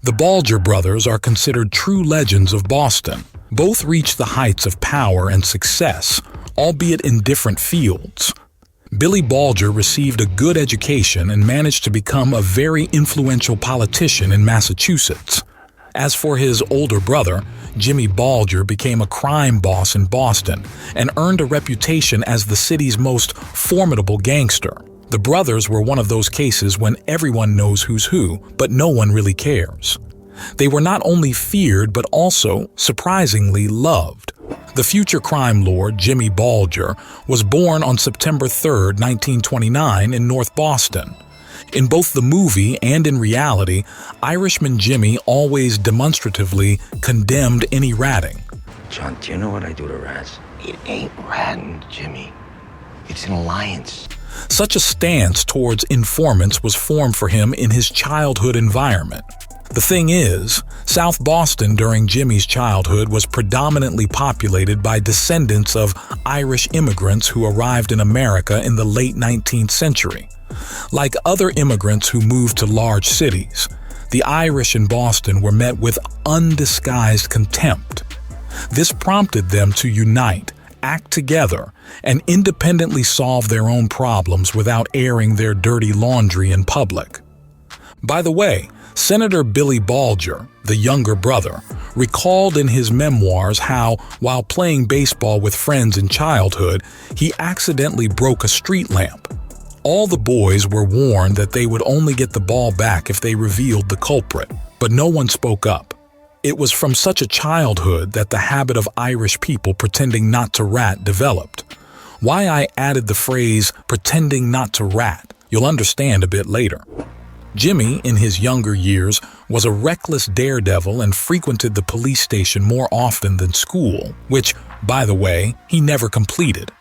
The Bulger brothers are considered true legends of Boston. Both reached the heights of power and success, albeit in different fields. Billy Bulger received a good education and managed to become a very influential politician in Massachusetts. As for his older brother, Jimmy Bulger became a crime boss in Boston and earned a reputation as the city's most formidable gangster. The brothers were one of those cases when everyone knows who's who, but no one really cares. They were not only feared but also, surprisingly, loved. The future crime lord, Jimmy Bulger, was born on September 3, 1929 in North Boston. In both the movie and in reality, Irishman Jimmy always demonstratively condemned any ratting. John, do you know what I do to rats? It ain't ratting, Jimmy. It's an alliance. Such a stance towards informants was formed for him in his childhood environment. The thing is, South Boston during Jimmy's childhood was predominantly populated by descendants of Irish immigrants who arrived in America in the late 19th century. Like other immigrants who moved to large cities, the Irish in Boston were met with undisguised contempt. This prompted them to unite, act together, and independently solve their own problems without airing their dirty laundry in public. By the way, Senator Billy Bulger, the younger brother, recalled in his memoirs how, while playing baseball with friends in childhood, he accidentally broke a street lamp. All the boys were warned that they would only get the ball back if they revealed the culprit, but no one spoke up. It was from such a childhood that the habit of Irish people pretending not to rat developed. Why I added the phrase pretending not to rat, you'll understand a bit later. Jimmy, in his younger years, was a reckless daredevil and frequented the police station more often than school, which, by the way, he never completed.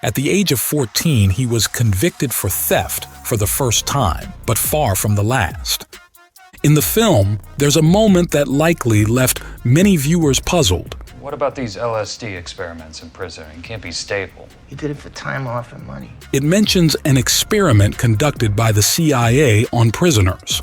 At the age of 14, he was convicted for theft for the first time, but far from the last. In the film, there's a moment that likely left many viewers puzzled. What about these LSD experiments in prison? It can't be stable. He did it for time off and money. It mentions an experiment conducted by the CIA on prisoners.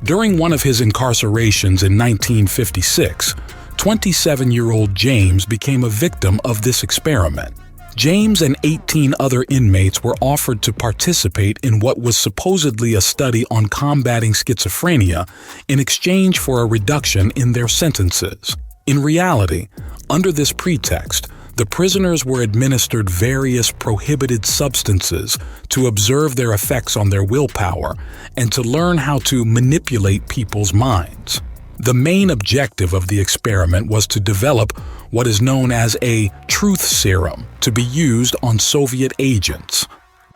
During one of his incarcerations in 1956, 27-year-old James became a victim of this experiment. James and 18 other inmates were offered to participate in what was supposedly a study on combating schizophrenia in exchange for a reduction in their sentences. In reality, under this pretext, the prisoners were administered various prohibited substances to observe their effects on their willpower and to learn how to manipulate people's minds. The main objective of the experiment was to develop what is known as a truth serum to be used on Soviet agents.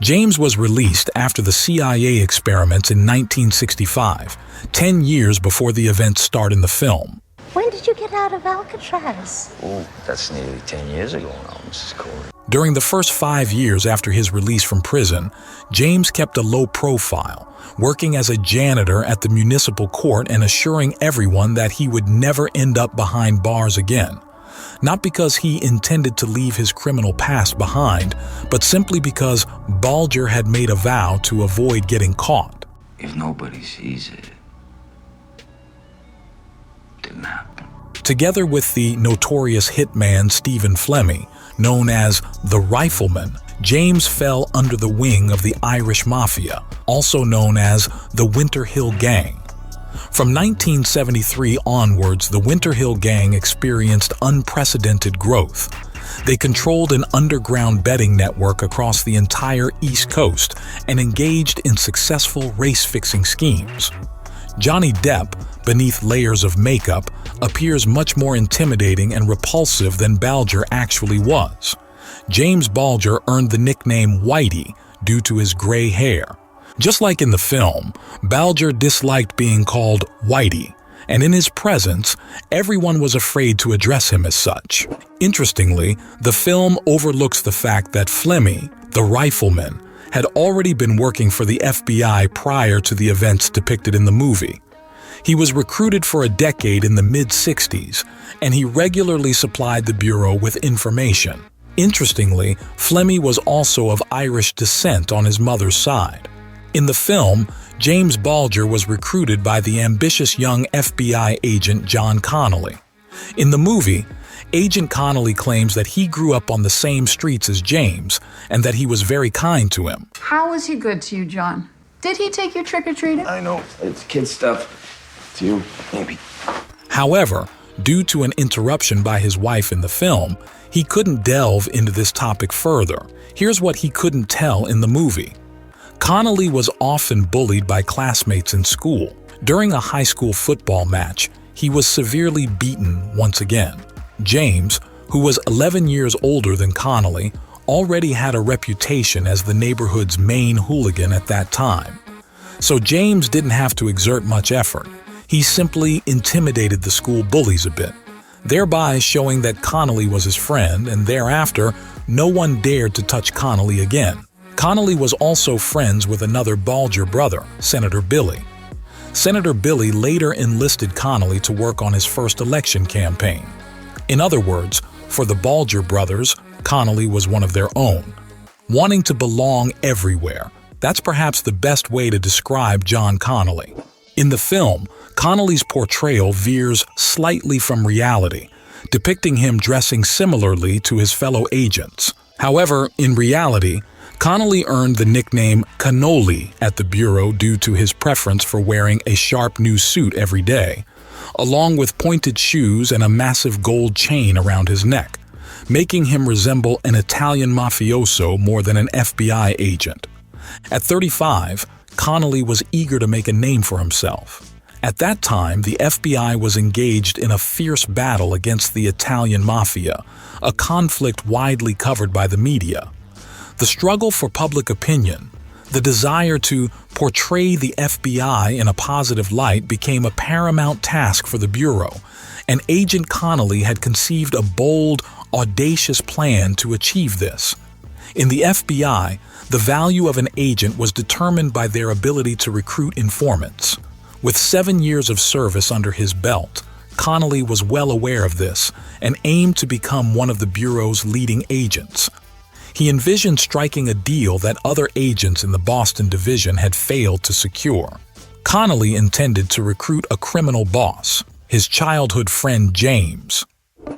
James was released after the CIA experiments in 1965, 10 years before the events start in the film. When did you get out of Alcatraz? Oh, that's nearly 10 years ago now, Mrs. Corey. During the first 5 years after his release from prison, James kept a low profile, working as a janitor at the municipal court and assuring everyone that he would never end up behind bars again. Not because he intended to leave his criminal past behind, but simply because Bulger had made a vow to avoid getting caught. If nobody sees it, didn't happen. Together with the notorious hitman Stephen Flemmi, known as the Rifleman, James fell under the wing of the Irish Mafia, also known as the Winter Hill Gang. From 1973 onwards, the Winter Hill Gang experienced unprecedented growth. They controlled an underground betting network across the entire East Coast and engaged in successful race-fixing schemes. Johnny Depp, beneath layers of makeup, appears much more intimidating and repulsive than Bulger actually was. James Bulger earned the nickname Whitey due to his gray hair. Just like in the film, Bulger disliked being called Whitey, and in his presence, everyone was afraid to address him as such. Interestingly, the film overlooks the fact that Flemmi, the Rifleman, had already been working for the FBI prior to the events depicted in the movie. He was recruited for a decade in the mid-60s, and he regularly supplied the Bureau with information. Interestingly, Flemmi was also of Irish descent on his mother's side. In the film, James Bulger was recruited by the ambitious young FBI agent John Connolly. In the movie, Agent Connolly claims that he grew up on the same streets as James and that he was very kind to him. How was he good to you, John? Did he take you trick-or-treating? I know, it's kid stuff. It's you, maybe. However, due to an interruption by his wife in the film, he couldn't delve into this topic further. Here's what he couldn't tell in the movie. Connolly was often bullied by classmates in school. During a high school football match, he was severely beaten once again. James, who was 11 years older than Connolly, already had a reputation as the neighborhood's main hooligan at that time. So James didn't have to exert much effort. He simply intimidated the school bullies a bit, thereby showing that Connolly was his friend, and thereafter, no one dared to touch Connolly again. Connolly was also friends with another Bulger brother, Senator Billy. Senator Billy later enlisted Connolly to work on his first election campaign. In other words, for the Bulger brothers, Connolly was one of their own. Wanting to belong everywhere, that's perhaps the best way to describe John Connolly. In the film, Connolly's portrayal veers slightly from reality, depicting him dressing similarly to his fellow agents. However, in reality, Connolly earned the nickname Connolly at the Bureau due to his preference for wearing a sharp new suit every day, along with pointed shoes and a massive gold chain around his neck, making him resemble an Italian mafioso more than an FBI agent. At 35, Connolly was eager to make a name for himself. At that time, the FBI was engaged in a fierce battle against the Italian mafia, a conflict widely covered by the media. The struggle for public opinion, the desire to portray the FBI in a positive light became a paramount task for the Bureau, and Agent Connolly had conceived a bold, audacious plan to achieve this. In the FBI, the value of an agent was determined by their ability to recruit informants. With 7 years of service under his belt, Connolly was well aware of this and aimed to become one of the Bureau's leading agents. He envisioned striking a deal that other agents in the Boston division had failed to secure. Connolly intended to recruit a criminal boss, his childhood friend James.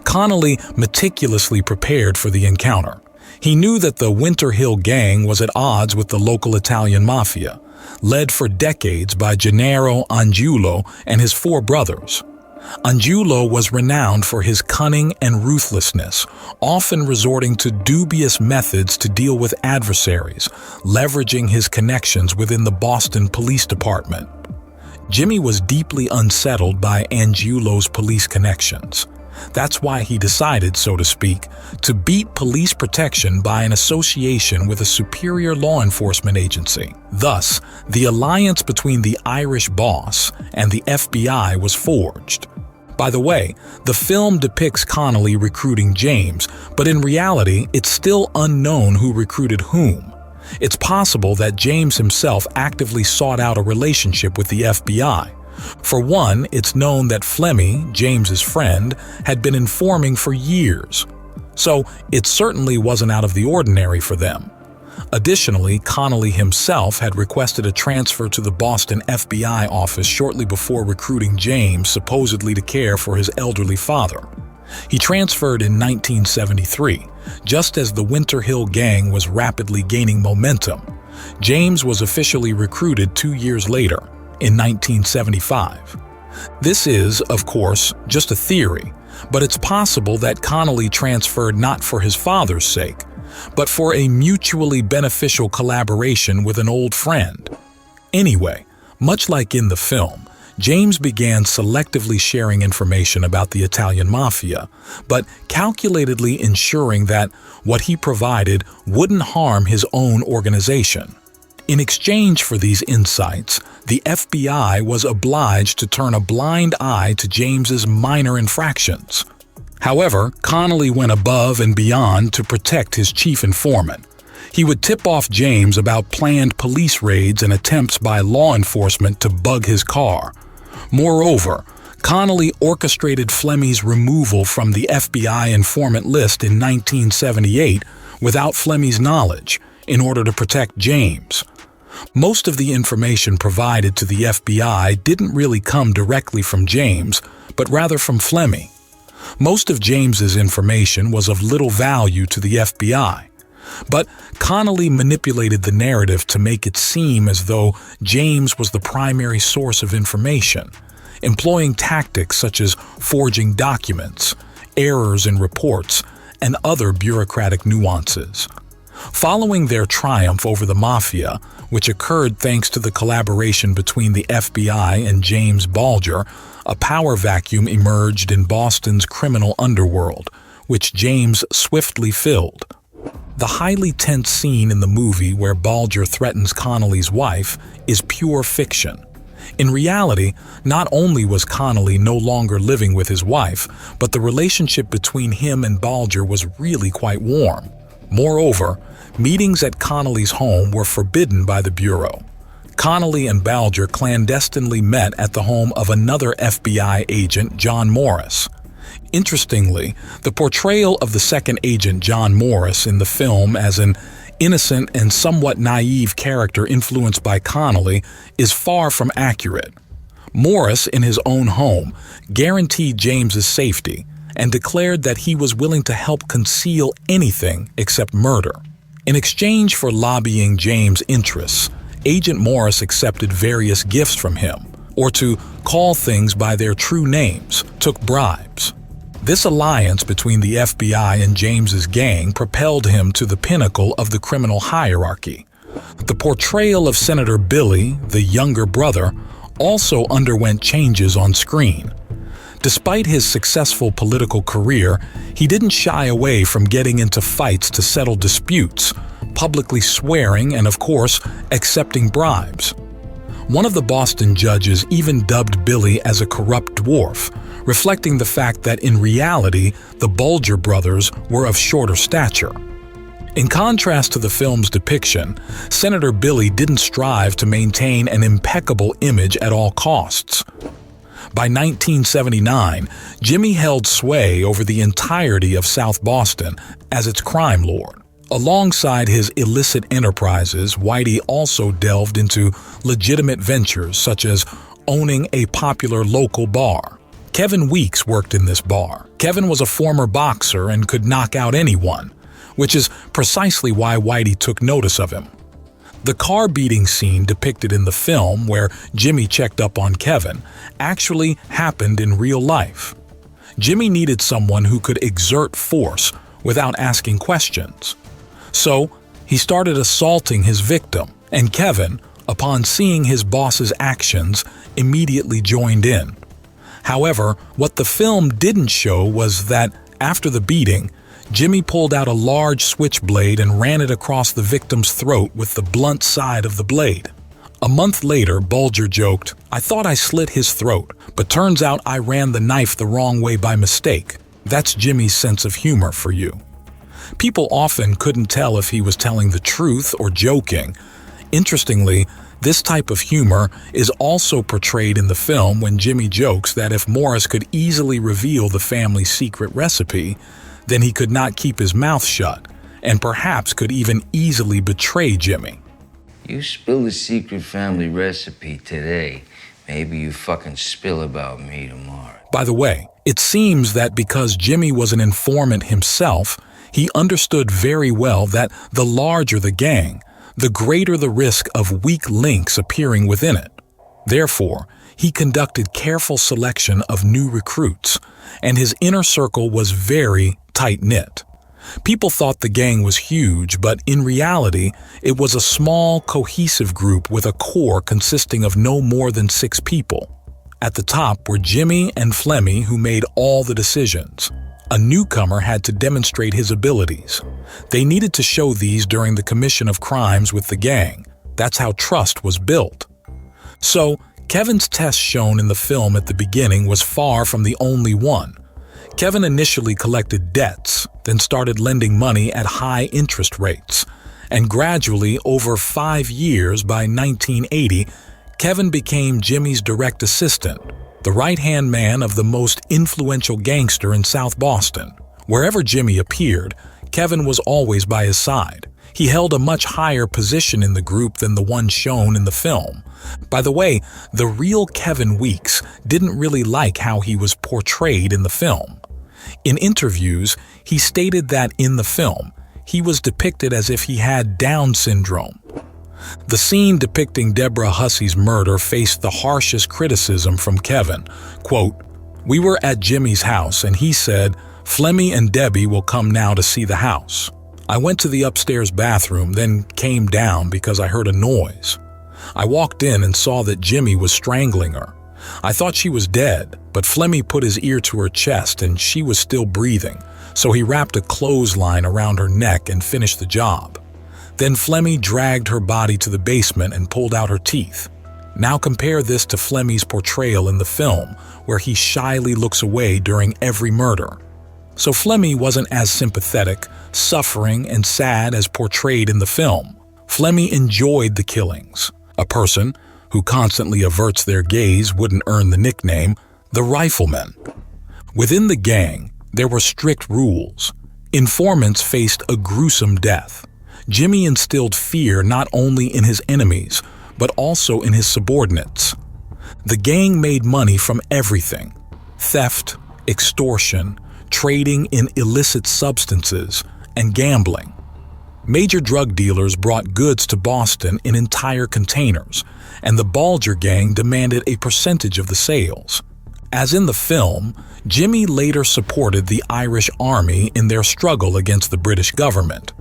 Connolly meticulously prepared for the encounter. He knew that the Winter Hill Gang was at odds with the local Italian mafia, led for decades by Gennaro Angiulo and his 4 brothers. Angiulo was renowned for his cunning and ruthlessness, often resorting to dubious methods to deal with adversaries, leveraging his connections within the Boston Police Department. Jimmy was deeply unsettled by Angiulo's police connections. That's why he decided, so to speak, to beat police protection by an association with a superior law enforcement agency. Thus, the alliance between the Irish boss and the FBI was forged. By the way, the film depicts Connolly recruiting James, but in reality, it's still unknown who recruited whom. It's possible that James himself actively sought out a relationship with the FBI. For one, it's known that Flemmi, James's friend, had been informing for years. So it certainly wasn't out of the ordinary for them. Additionally, Connolly himself had requested a transfer to the Boston FBI office shortly before recruiting James, supposedly to care for his elderly father. He transferred in 1973, just as the Winter Hill Gang was rapidly gaining momentum. James was officially recruited 2 years later, in 1975. This is, of course, just a theory, but it's possible that Connolly transferred not for his father's sake, but for a mutually beneficial collaboration with an old friend. Anyway, much like in the film, James began selectively sharing information about the Italian mafia, but calculatedly ensuring that what he provided wouldn't harm his own organization. In exchange for these insights, the FBI was obliged to turn a blind eye to James's minor infractions. However, Connolly went above and beyond to protect his chief informant. He would tip off James about planned police raids and attempts by law enforcement to bug his car. Moreover, Connolly orchestrated Flemmi's removal from the FBI informant list in 1978 without Flemmi's knowledge in order to protect James. Most of the information provided to the FBI didn't really come directly from James, but rather from Flemmi. Most of James's information was of little value to the FBI, but Connolly manipulated the narrative to make it seem as though James was the primary source of information, employing tactics such as forging documents, errors in reports, and other bureaucratic nuances. Following their triumph over the Mafia, which occurred thanks to the collaboration between the FBI and James Bulger, a power vacuum emerged in Boston's criminal underworld, which James swiftly filled. The highly tense scene in the movie where Bulger threatens Connolly's wife is pure fiction. In reality, not only was Connolly no longer living with his wife, but the relationship between him and Bulger was really quite warm. Moreover, meetings at Connolly's home were forbidden by the Bureau. Connolly and Bulger clandestinely met at the home of another FBI agent, John Morris. Interestingly, the portrayal of the second agent, John Morris, in the film as an innocent and somewhat naive character influenced by Connolly is far from accurate. Morris, in his own home, guaranteed James's safety and declared that he was willing to help conceal anything except murder. In exchange for lobbying James' interests, Agent Morris accepted various gifts from him, or to call things by their true names, took bribes. This alliance between the FBI and James's gang propelled him to the pinnacle of the criminal hierarchy. The portrayal of Senator Billy, the younger brother, also underwent changes on screen. Despite his successful political career, he didn't shy away from getting into fights to settle disputes, publicly swearing and, of course, accepting bribes. One of the Boston judges even dubbed Billy as a corrupt dwarf, reflecting the fact that in reality, the Bulger brothers were of shorter stature. In contrast to the film's depiction, Senator Billy didn't strive to maintain an impeccable image at all costs. By 1979, Jimmy held sway over the entirety of South Boston as its crime lord. Alongside his illicit enterprises, Whitey also delved into legitimate ventures such as owning a popular local bar. Kevin Weeks worked in this bar. Kevin was a former boxer and could knock out anyone, which is precisely why Whitey took notice of him. The car beating scene depicted in the film, where Jimmy checked up on Kevin, actually happened in real life. Jimmy needed someone who could exert force without asking questions. So, he started assaulting his victim, and Kevin, upon seeing his boss's actions, immediately joined in. However, what the film didn't show was that, after the beating, Jimmy pulled out a large switchblade and ran it across the victim's throat with the blunt side of the blade. A month later, Bulger joked, "I thought I slit his throat, but turns out I ran the knife the wrong way by mistake." That's Jimmy's sense of humor for you. People often couldn't tell if he was telling the truth or joking. Interestingly, this type of humor is also portrayed in the film when Jimmy jokes that if Morris could easily reveal the family's secret recipe, then he could not keep his mouth shut, and perhaps could even easily betray Jimmy. You spill the secret family recipe today, maybe you fucking spill about me tomorrow. By the way, it seems that because Jimmy was an informant himself, he understood very well that the larger the gang, the greater the risk of weak links appearing within it. Therefore, he conducted careful selection of new recruits, and his inner circle was very tight-knit. People thought the gang was huge, but in reality, it was a small, cohesive group with a core consisting of no more than 6 people. At the top were Jimmy and Flemmi, who made all the decisions. A newcomer had to demonstrate his abilities. They needed to show these during the commission of crimes with the gang. That's how trust was built. So, Kevin's test shown in the film at the beginning was far from the only one. Kevin initially collected debts, then started lending money at high interest rates. And gradually, over 5 years, by 1980, Kevin became Jimmy's direct assistant, the right-hand man of the most influential gangster in South Boston. Wherever Jimmy appeared, Kevin was always by his side. He held a much higher position in the group than the one shown in the film. By the way, the real Kevin Weeks didn't really like how he was portrayed in the film. In interviews, he stated that in the film, he was depicted as if he had Down syndrome. The scene depicting Deborah Hussey's murder faced the harshest criticism from Kevin. Quote, "We were at Jimmy's house and he said, 'Flemmi and Debbie will come now to see the house.' I went to the upstairs bathroom, then came down because I heard a noise. I walked in and saw that Jimmy was strangling her. I thought she was dead, but Flemmi put his ear to her chest and she was still breathing, so he wrapped a clothesline around her neck and finished the job. Then Flemmi dragged her body to the basement and pulled out her teeth. Now compare this to Flemmi's portrayal in the film, where he shyly looks away during every murder. So Flemmi wasn't as sympathetic, suffering, and sad as portrayed in the film. Flemmi enjoyed the killings. A person who constantly averts their gaze wouldn't earn the nickname, the Rifleman. Within the gang, there were strict rules. Informants faced a gruesome death. Jimmy instilled fear not only in his enemies, but also in his subordinates. The gang made money from everything: theft, extortion, trading in illicit substances, and gambling. Major drug dealers brought goods to Boston in entire containers, and the Bulger gang demanded a percentage of the sales. As in the film, Jimmy later supported the Irish Army in their struggle against the British government.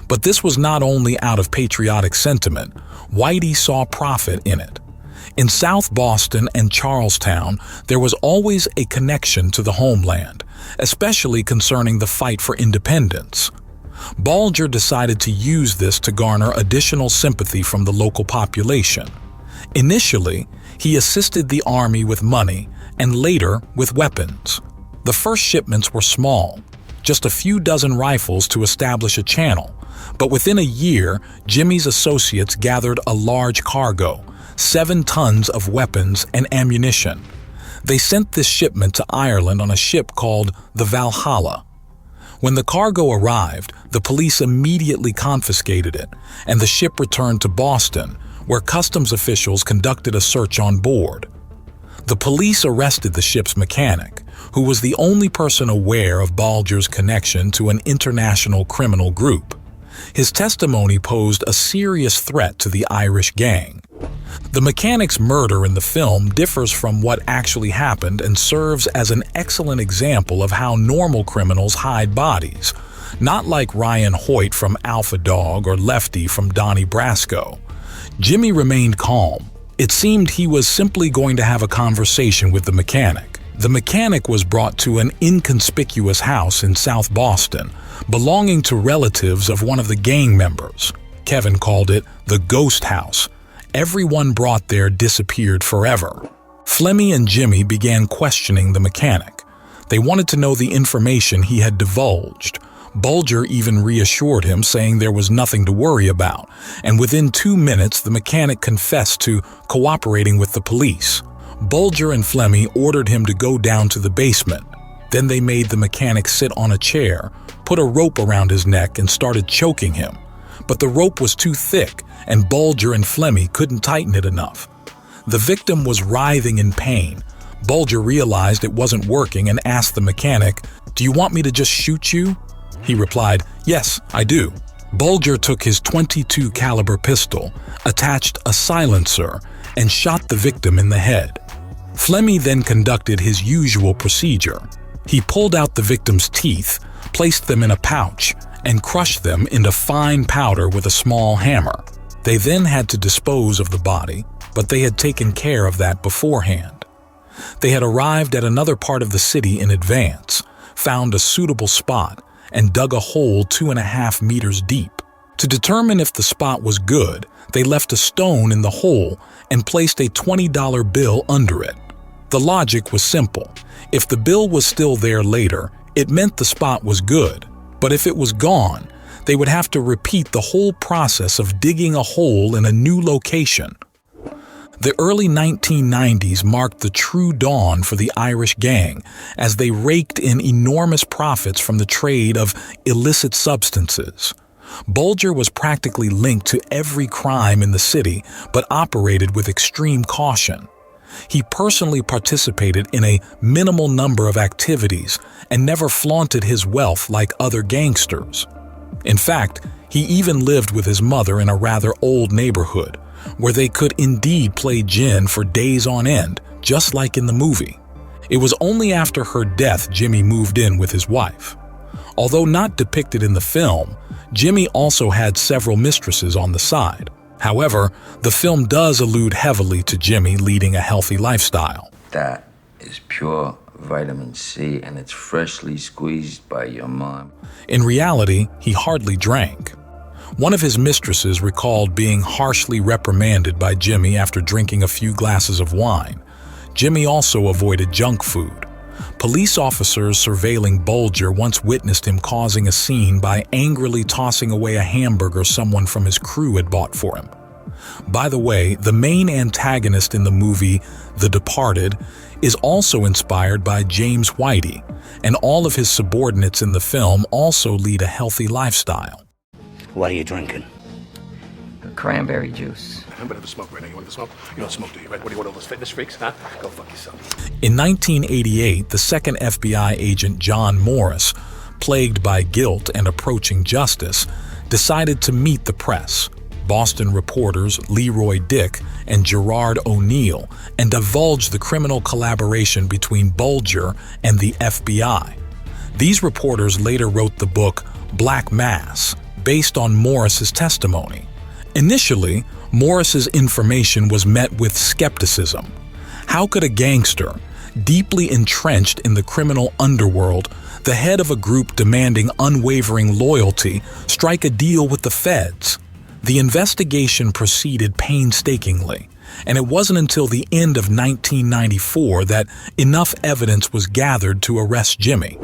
But this was not only out of patriotic sentiment. Whitey saw profit in it. In South Boston and Charlestown, there was always a connection to the homeland, especially concerning the fight for independence. Bulger decided to use this to garner additional sympathy from the local population. Initially, he assisted the army with money and later with weapons. The first shipments were small, just a few dozen rifles to establish a channel, but within a year, Jimmy's associates gathered a large cargo, 7 tons of weapons and ammunition. They sent this shipment to Ireland on a ship called the Valhalla. When the cargo arrived, the police immediately confiscated it, and the ship returned to Boston, where customs officials conducted a search on board. The police arrested the ship's mechanic, who was the only person aware of Bulger's connection to an international criminal group. His testimony posed a serious threat to the Irish gang. The mechanic's murder in the film differs from what actually happened and serves as an excellent example of how normal criminals hide bodies, not like Ryan Hoyt from Alpha Dog or Lefty from Donnie Brasco. Jimmy remained calm. It seemed he was simply going to have a conversation with the mechanic. The mechanic was brought to an inconspicuous house in South Boston, belonging to relatives of one of the gang members. Kevin called it the ghost house. Everyone brought there disappeared forever. Flemmi and Jimmy began questioning the mechanic. They wanted to know the information he had divulged. Bulger even reassured him, saying there was nothing to worry about, and within 2 minutes the mechanic confessed to cooperating with the police. Bulger and Flemmi ordered him to go down to the basement. Then they made the mechanic sit on a chair, put a rope around his neck, and started choking him. But the rope was too thick, and Bulger and Flemmi couldn't tighten it enough. The victim was writhing in pain. Bulger realized it wasn't working and asked the mechanic, "Do you want me to just shoot you?" He replied, "Yes, I do." Bulger took his .22 caliber pistol, attached a silencer, and shot the victim in the head. Flemmi then conducted his usual procedure. He pulled out the victim's teeth, placed them in a pouch, and crushed them into fine powder with a small hammer. They then had to dispose of the body, but they had taken care of that beforehand. They had arrived at another part of the city in advance, found a suitable spot, and dug a hole 2.5 meters deep. To determine if the spot was good, they left a stone in the hole and placed a $20 bill under it. The logic was simple. If the bill was still there later, it meant the spot was good. But if it was gone, they would have to repeat the whole process of digging a hole in a new location. The early 1990s marked the true dawn for the Irish gang as they raked in enormous profits from the trade of illicit substances. Bulger was practically linked to every crime in the city, but operated with extreme caution. He personally participated in a minimal number of activities and never flaunted his wealth like other gangsters. In fact, he even lived with his mother in a rather old neighborhood, where they could indeed play gin for days on end, just like in the movie. It was only after her death Jimmy moved in with his wife. Although not depicted in the film, Jimmy also had several mistresses on the side. However, the film does allude heavily to Jimmy leading a healthy lifestyle. That is pure vitamin C, and it's freshly squeezed by your mom. In reality, he hardly drank. One of his mistresses recalled being harshly reprimanded by Jimmy after drinking a few glasses of wine. Jimmy also avoided junk food. Police officers surveilling Bulger once witnessed him causing a scene by angrily tossing away a hamburger someone from his crew had bought for him. By the way, the main antagonist in the movie, The Departed, is also inspired by James Whitey, and all of his subordinates in the film also lead a healthy lifestyle. What are you drinking? Cranberry juice. I'm gonna have a smoke right now. You want the smoke? You don't smoke, do you? Right? What do you want, all those fitness freaks, huh? Go fuck yourself. In 1988, the second FBI agent John Morris, plagued by guilt and approaching justice, decided to meet the press, Boston reporters Leroy Dick and Gerard O'Neill, and divulge the criminal collaboration between Bulger and the FBI. These reporters later wrote the book Black Mass, based on Morris's testimony. Initially, Morris's information was met with skepticism. How could a gangster, deeply entrenched in the criminal underworld, the head of a group demanding unwavering loyalty, strike a deal with the feds? The investigation proceeded painstakingly, and it wasn't until the end of 1994 that enough evidence was gathered to arrest Jimmy.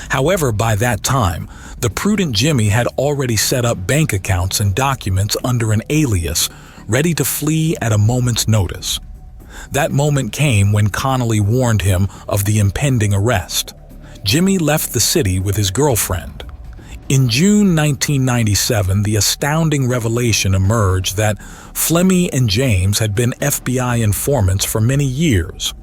However, by that time, the prudent Jimmy had already set up bank accounts and documents under an alias, ready to flee at a moment's notice. That moment came when Connolly warned him of the impending arrest. Jimmy left the city with his girlfriend. In June 1997, the astounding revelation emerged that Flemmi and James had been FBI informants for many years.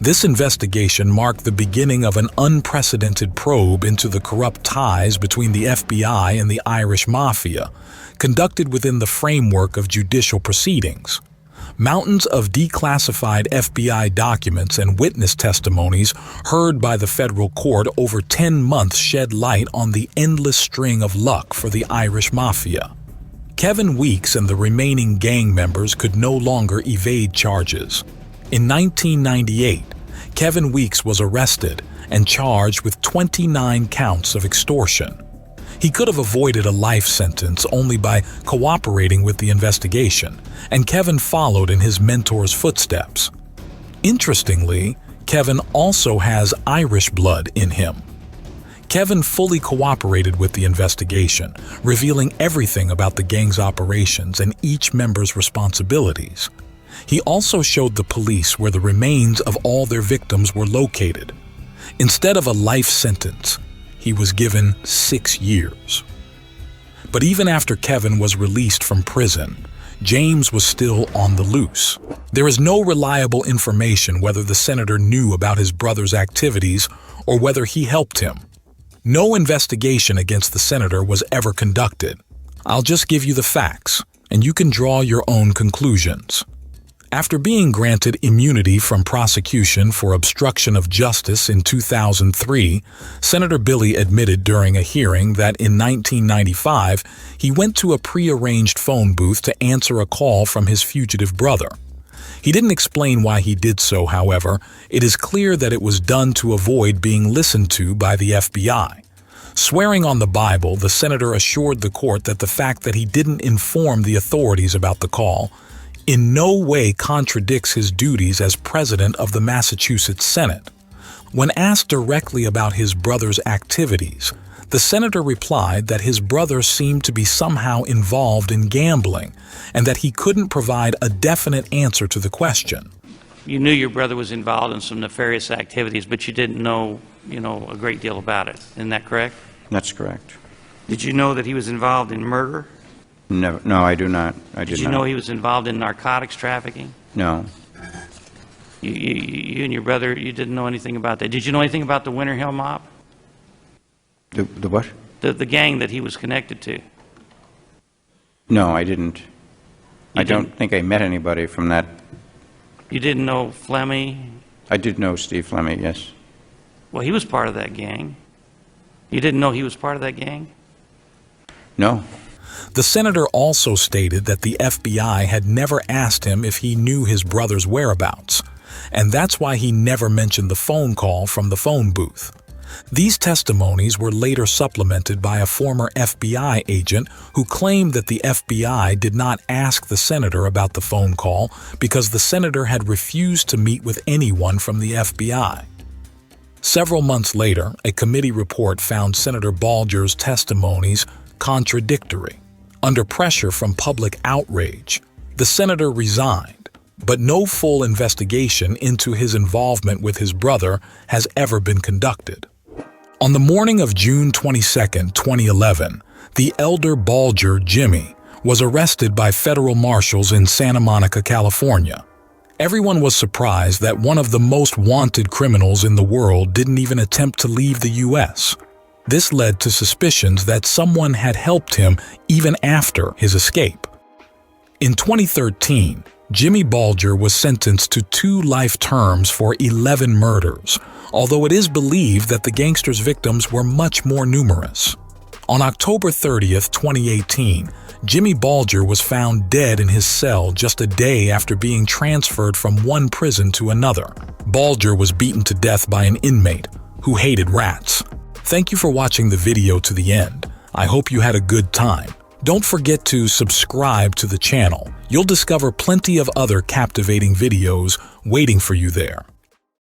This investigation marked the beginning of an unprecedented probe into the corrupt ties between the FBI and the Irish Mafia, conducted within the framework of judicial proceedings. Mountains of declassified FBI documents and witness testimonies heard by the federal court over 10 months shed light on the endless string of luck for the Irish Mafia. Kevin Weeks and the remaining gang members could no longer evade charges. In 1998, Kevin Weeks was arrested and charged with 29 counts of extortion. He could have avoided a life sentence only by cooperating with the investigation, and Kevin followed in his mentor's footsteps. Interestingly, Kevin also has Irish blood in him. Kevin fully cooperated with the investigation, revealing everything about the gang's operations and each member's responsibilities. He also showed the police where the remains of all their victims were located. Instead of a life sentence, he was given 6 years. But even after Kevin was released from prison, James was still on the loose. There is no reliable information whether the senator knew about his brother's activities or whether he helped him. No investigation against the senator was ever conducted. I'll just give you the facts, and you can draw your own conclusions. After being granted immunity from prosecution for obstruction of justice in 2003, Senator Billy admitted during a hearing that in 1995 he went to a prearranged phone booth to answer a call from his fugitive brother. He didn't explain why he did so, however. It is clear that it was done to avoid being listened to by the FBI. Swearing on the Bible, the senator assured the court that the fact that he didn't inform the authorities about the call in no way contradicts his duties as president of the Massachusetts Senate. When asked directly about his brother's activities, the senator replied that his brother seemed to be somehow involved in gambling and that he couldn't provide a definite answer to the question. You knew your brother was involved in some nefarious activities, but you didn't know, a great deal about it. Isn't that correct? That's correct. Did you know that he was involved in murder? No, I do not. Did you know he was involved in narcotics trafficking? No. You and your brother, you didn't know anything about that. Did you know anything about the Winter Hill Mob? The what? The gang that he was connected to? No, I didn't. I don't think I met anybody from that. You didn't know Flemmi? I did know Steve Flemmi, yes. Well, he was part of that gang. You didn't know he was part of that gang? No. The senator also stated that the FBI had never asked him if he knew his brother's whereabouts, and that's why he never mentioned the phone call from the phone booth. These testimonies were later supplemented by a former FBI agent who claimed that the FBI did not ask the senator about the phone call because the senator had refused to meet with anyone from the FBI. Several months later, a committee report found Senator Bulger's testimonies contradictory. Under pressure from public outrage, the senator resigned, but no full investigation into his involvement with his brother has ever been conducted. On the morning of June 22, 2011, the elder Bulger, Jimmy, was arrested by federal marshals in Santa Monica, California. Everyone was surprised that one of the most wanted criminals in the world didn't even attempt to leave the U.S. This led to suspicions that someone had helped him even after his escape. In 2013, Jimmy Bulger was sentenced to 2 life terms for 11 murders, although it is believed that the gangster's victims were much more numerous. On October 30th, 2018, Jimmy Bulger was found dead in his cell just a day after being transferred from one prison to another. Bulger was beaten to death by an inmate who hated rats. Thank you for watching the video to the end. I hope you had a good time. Don't forget to subscribe to the channel. You'll discover plenty of other captivating videos waiting for you there.